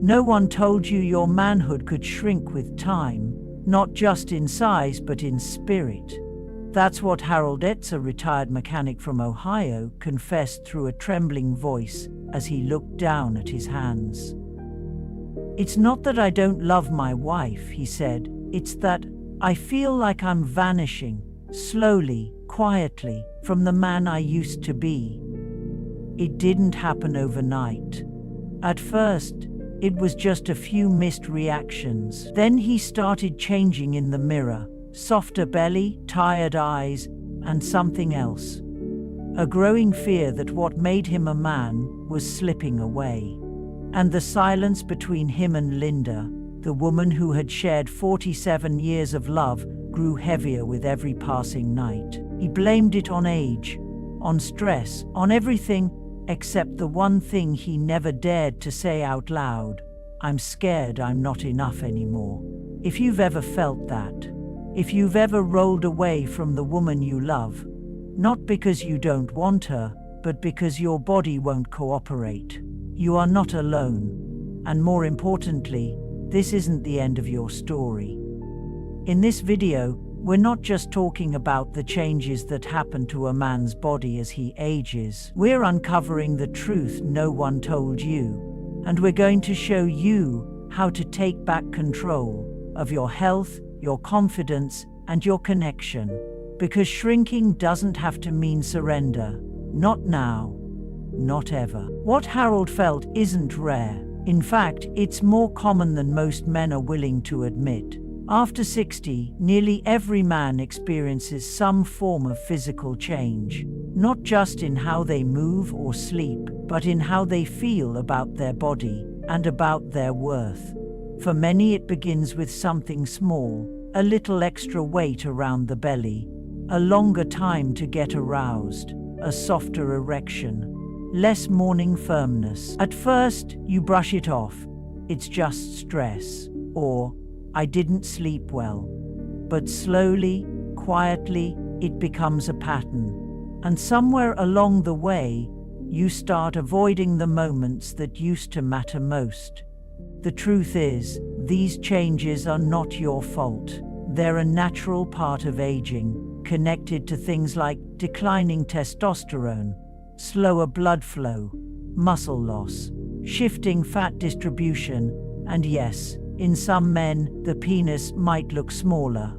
No one told you your manhood could shrink with time, not just in size but in spirit. That's what Harold Etz, a retired mechanic from Ohio, confessed through a trembling voice as he looked down at his hands. "It's not that I don't love my wife," he said. "It's that I feel like I'm vanishing, slowly, quietly, from the man I used to be." It didn't happen overnight. At first, it was just a few missed reactions. Then he started changing in the mirror. Softer belly, tired eyes, and something else. A growing fear that what made him a man was slipping away. And the silence between him and Linda, the woman who had shared 47 years of love, grew heavier with every passing night. He blamed it on age, on stress, on everything except the one thing he never dared to say out loud: "I'm scared I'm not enough anymore." If you've ever felt that, if you've ever rolled away from the woman you love, not because you don't want her, but because your body won't cooperate, you are not alone. And more importantly, this isn't the end of your story. In this video, we're not just talking about the changes that happen to a man's body as he ages. We're uncovering the truth no one told you, and we're going to show you how to take back control of your health, your confidence, and your connection. Because shrinking doesn't have to mean surrender. Not now. Not ever. What Harold felt isn't rare. In fact, it's more common than most men are willing to admit. After 60, nearly every man experiences some form of physical change. Not just in how they move or sleep, but in how they feel about their body and about their worth. For many, it begins with something small, a little extra weight around the belly, a longer time to get aroused, a softer erection, less morning firmness. At first, you brush it off. It's just stress, or "I didn't sleep well." But slowly, quietly, it becomes a pattern. And somewhere along the way, you start avoiding the moments that used to matter most. The truth is, these changes are not your fault. They're a natural part of aging, connected to things like declining testosterone, slower blood flow, muscle loss, shifting fat distribution, and yes, in some men, the penis might look smaller.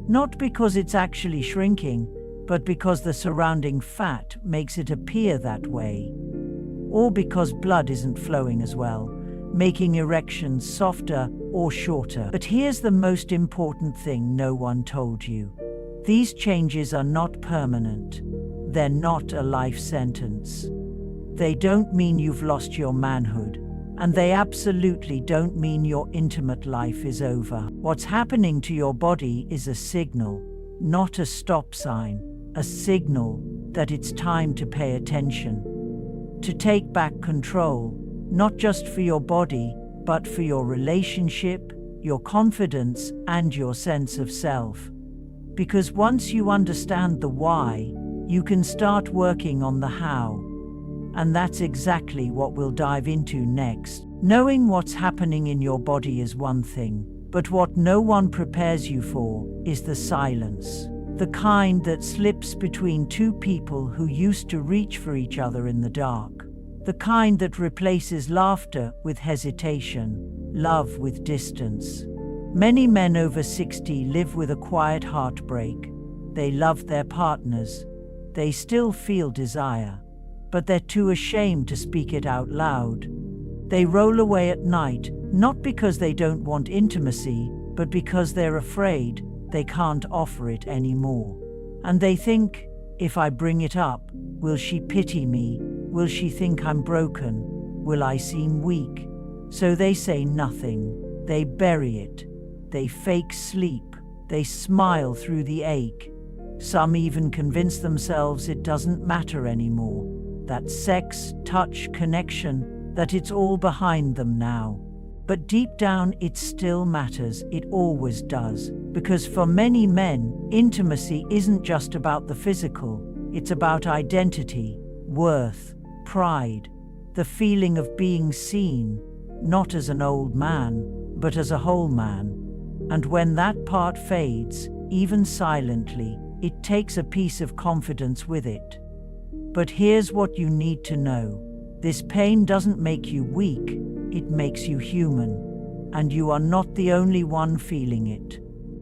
Not because it's actually shrinking, but because the surrounding fat makes it appear that way. Or because blood isn't flowing as well, making erections softer or shorter. But here's the most important thing no one told you. These changes are not permanent. They're not a life sentence. They don't mean you've lost your manhood, and they absolutely don't mean your intimate life is over. What's happening to your body is a signal, not a stop sign, a signal that it's time to pay attention, to take back control, not just for your body, but for your relationship, your confidence, and your sense of self. Because once you understand the why, you can start working on the how. And that's exactly what we'll dive into next. Knowing what's happening in your body is one thing, but what no one prepares you for is the silence. The kind that slips between two people who used to reach for each other in the dark. The kind that replaces laughter with hesitation, love with distance. Many men over 60 live with a quiet heartbreak. They love their partners. They still feel desire, but they're too ashamed to speak it out loud. They roll away at night, not because they don't want intimacy, but because they're afraid they can't offer it anymore. And they think, if I bring it up, will she pity me? Will she think I'm broken? Will I seem weak? So they say nothing. They bury it. They fake sleep. They smile through the ache. Some even convince themselves it doesn't matter anymore. That sex, touch, connection, that it's all behind them now. But deep down, it still matters. It always does. Because for many men, intimacy isn't just about the physical. It's about identity, worth, pride, the feeling of being seen, not as an old man, but as a whole man. And when that part fades, even silently, it takes a piece of confidence with it. But here's what you need to know. This pain doesn't make you weak, it makes you human. And you are not the only one feeling it.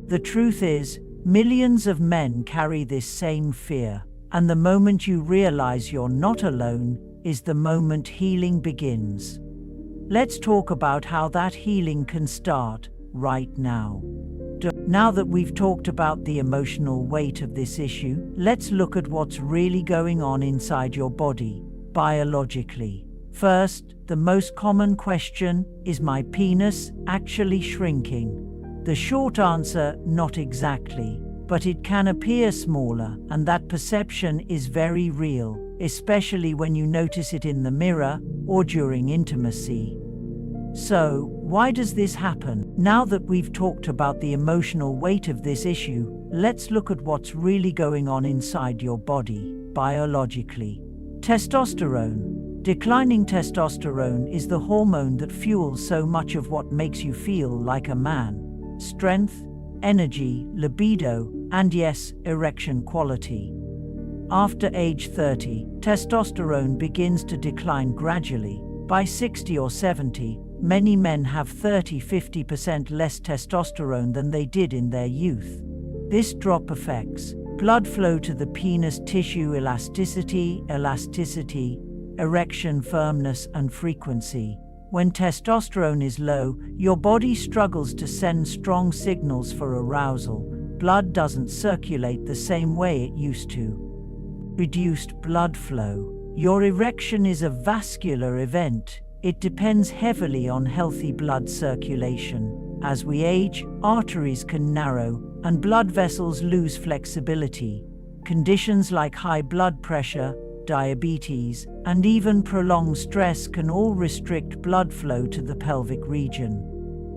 The truth is, millions of men carry this same fear, and the moment you realize you're not alone is the moment healing begins. Let's talk about how that healing can start right now. Now that we've talked about the emotional weight of this issue, let's look at what's really going on inside your body, biologically. First, the most common question, is my penis actually shrinking? The short answer, not exactly, but it can appear smaller, and that perception is very real, especially when you notice it in the mirror or during intimacy. So, why does this happen? Now that we've talked about the emotional weight of this issue, let's look at what's really going on inside your body, biologically. Testosterone. Declining testosterone is the hormone that fuels so much of what makes you feel like a man. Strength, energy, libido, and yes, erection quality. After age 30, testosterone begins to decline gradually. By 60 or 70, many men have 30–50% less testosterone than they did in their youth. This drop affects blood flow to the penis tissue, elasticity, erection firmness, and frequency. When testosterone is low, your body struggles to send strong signals for arousal. Blood doesn't circulate the same way it used to. Reduced blood flow. Your erection is a vascular event. It depends heavily on healthy blood circulation. As we age, arteries can narrow, and blood vessels lose flexibility. Conditions like high blood pressure, diabetes, and even prolonged stress can all restrict blood flow to the pelvic region.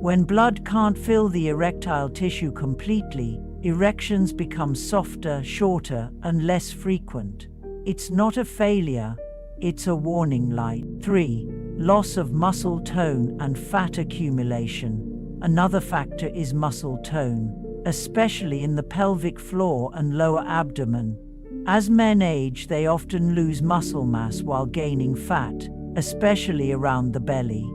When blood can't fill the erectile tissue completely, erections become softer, shorter, and less frequent. It's not a failure, it's a warning light. 3. Loss of muscle tone and fat accumulation. Another factor is muscle tone, especially in the pelvic floor and lower abdomen. As men age, they often lose muscle mass while gaining fat, especially around the belly.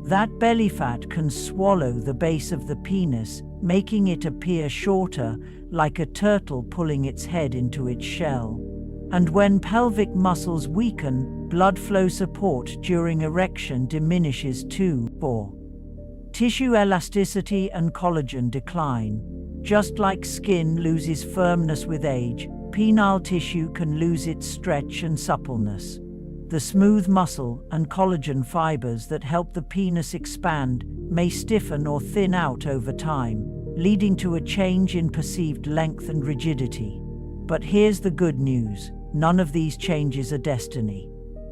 That belly fat can swallow the base of the penis, making it appear shorter, like a turtle pulling its head into its shell. And when pelvic muscles weaken, blood flow support during erection diminishes too. 4. Tissue elasticity and collagen decline. Just like skin loses firmness with age, penile tissue can lose its stretch and suppleness. The smooth muscle and collagen fibers that help the penis expand may stiffen or thin out over time, leading to a change in perceived length and rigidity. But here's the good news. None of these changes are destiny.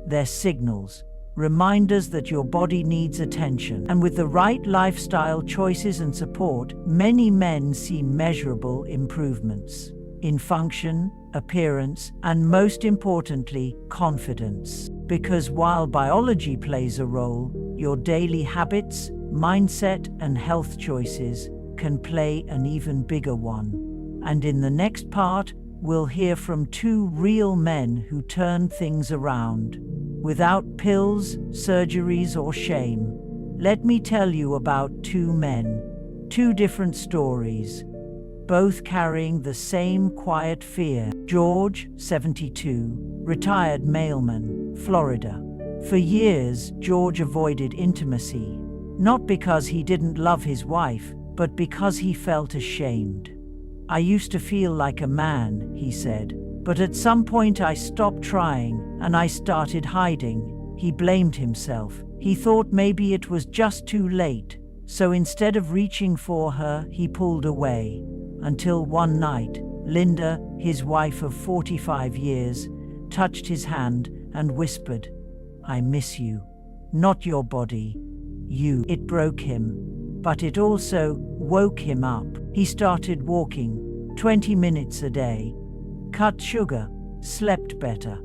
They're signals, reminders that your body needs attention. And with the right lifestyle choices and support, many men see measurable improvements in function, appearance, and most importantly, confidence. Because while biology plays a role, your daily habits, mindset, and health choices can play an even bigger one. And in the next part, we'll hear from 2 real men who turned things around. Without pills, surgeries, or shame. Let me tell you about 2 men. 2 different stories, both carrying the same quiet fear. George, 72, retired mailman, Florida. For years, George avoided intimacy, not because he didn't love his wife, but because he felt ashamed. I used to feel like a man, he said, but at some point I stopped trying and I started hiding. He blamed himself. He thought maybe it was just too late, so instead of reaching for her, he pulled away. Until one night, Linda, his wife of 45 years, touched his hand and whispered, "I miss you. Not your body. You." It broke him, but it also woke him up. He started walking 20 minutes a day, cut sugar, slept better,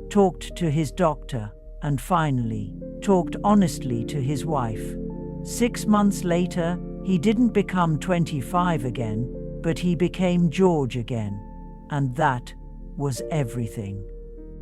talked to his doctor, and finally, talked honestly to his wife. 6 months later, he didn't become 25 again, but he became George again. And that was everything.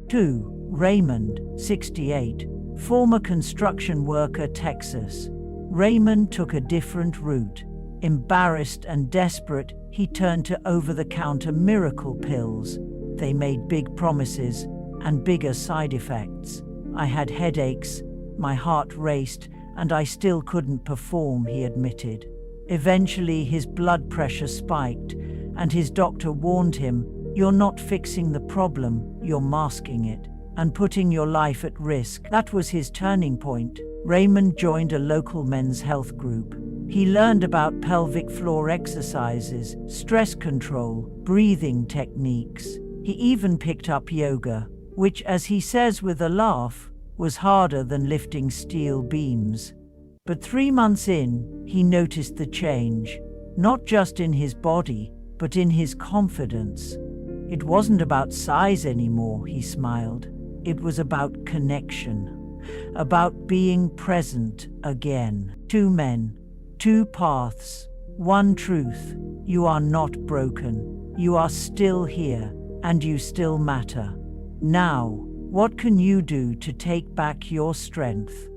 2. Raymond, 68, former construction worker, Texas. Raymond took a different route. Embarrassed and desperate, he turned to over-the-counter miracle pills. They made big promises and bigger side effects. I had headaches, my heart raced, and I still couldn't perform, he admitted. Eventually, his blood pressure spiked, and his doctor warned him, "You're not fixing the problem, you're masking it and putting your life at risk." That was his turning point. Raymond joined a local men's health group. He learned about pelvic floor exercises, stress control, breathing techniques. He even picked up yoga, which, as he says with a laugh, was harder than lifting steel beams. But 3 months in, he noticed the change, not just in his body, but in his confidence. It wasn't about size anymore, he smiled. It was about connection, about being present again. 2 men, 2 paths, 1 truth. You are not broken. You are still here, and you still matter. Now, what can you do to take back your strength?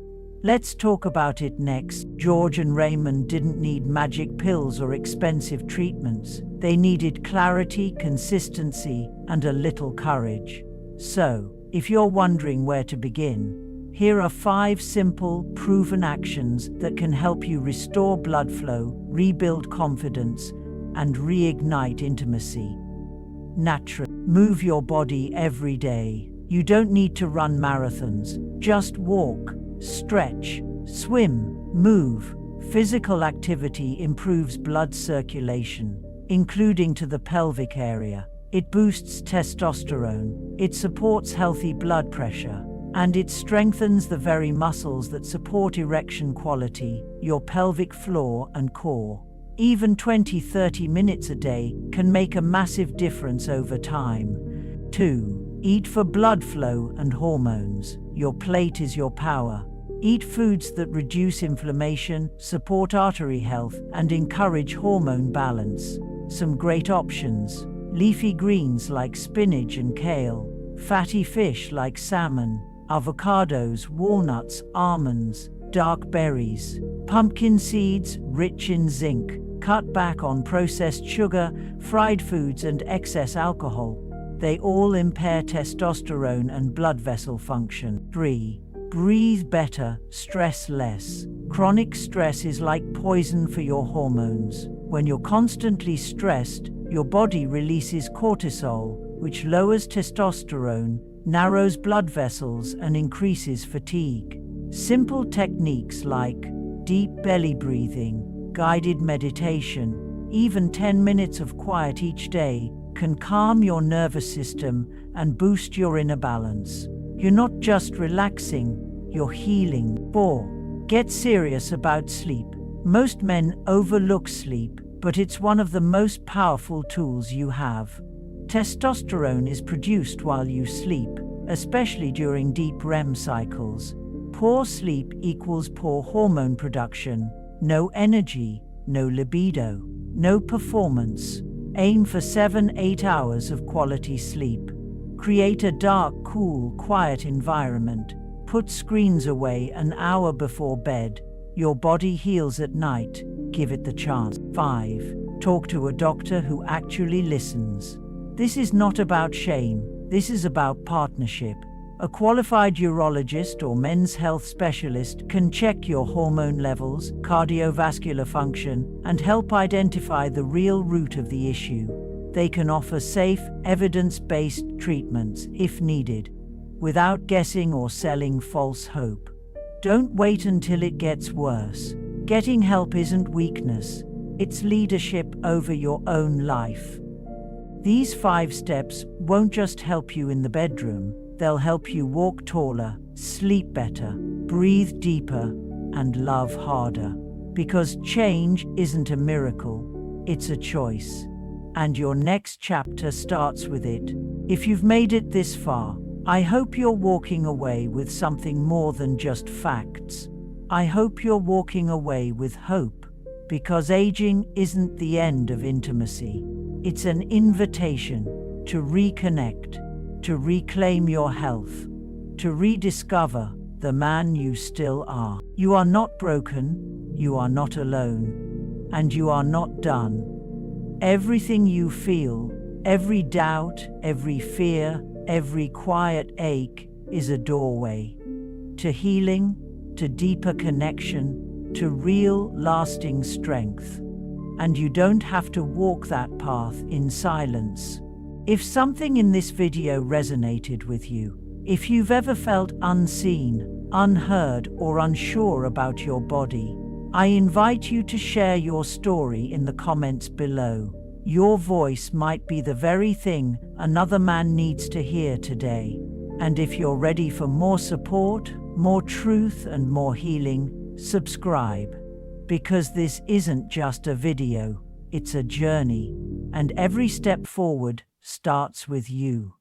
Let's talk about it next. George and Raymond didn't need magic pills or expensive treatments. They needed clarity, consistency, and a little courage. So, if you're wondering where to begin, here are 5 simple, proven actions that can help you restore blood flow, rebuild confidence, and reignite intimacy. Natural. Move your body every day. You don't need to run marathons. Just walk, stretch, swim, move. Physical activity improves blood circulation, including to the pelvic area. It boosts testosterone, it supports healthy blood pressure, and it strengthens the very muscles that support erection quality, your pelvic floor and core. Even 20-30 minutes a day can make a massive difference over time. 2. Eat for blood flow and hormones. Your plate is your power. Eat foods that reduce inflammation, support artery health, and encourage hormone balance. Some great options: leafy greens like spinach and kale, fatty fish like salmon, avocados, walnuts, almonds, dark berries, pumpkin seeds rich in zinc. Cut back on processed sugar, fried foods, and excess alcohol. They all impair testosterone and blood vessel function. 3. Breathe better, stress less. Chronic stress is like poison for your hormones. When you're constantly stressed, your body releases cortisol, which lowers testosterone, narrows blood vessels, and increases fatigue. Simple techniques like deep belly breathing, guided meditation, even 10 minutes of quiet each day can calm your nervous system and boost your inner balance. You're not just relaxing, you're healing. 4. Get serious about sleep. Most men overlook sleep, but it's one of the most powerful tools you have. Testosterone is produced while you sleep, especially during deep REM cycles. Poor sleep equals poor hormone production. No energy, no libido, no performance. Aim for 7-8 hours of quality sleep. Create a dark, cool, quiet environment. Put screens away an hour before bed. Your body heals at night. Give it the chance. 5. Talk to a doctor who actually listens. This is not about shame. This is about partnership. A qualified urologist or men's health specialist can check your hormone levels, cardiovascular function, and help identify the real root of the issue. They can offer safe, evidence-based treatments if needed, without guessing or selling false hope. Don't wait until it gets worse. Getting help isn't weakness, it's leadership over your own life. These 5 steps won't just help you in the bedroom. They'll help you walk taller, sleep better, breathe deeper, and love harder. Because change isn't a miracle, it's a choice. And your next chapter starts with it. If you've made it this far, I hope you're walking away with something more than just facts. I hope you're walking away with hope, because aging isn't the end of intimacy. It's an invitation to reconnect, to reclaim your health, to rediscover the man you still are. You are not broken, you are not alone, and you are not done. Everything you feel, every doubt, every fear, every quiet ache is a doorway to healing, to deeper connection, to real, lasting strength. And you don't have to walk that path in silence. If something in this video resonated with you, if you've ever felt unseen, unheard, or unsure about your body, I invite you to share your story in the comments below. Your voice might be the very thing another man needs to hear today. And if you're ready for more support, more truth, and more healing, subscribe. Because this isn't just a video, it's a journey, and every step forward starts with you.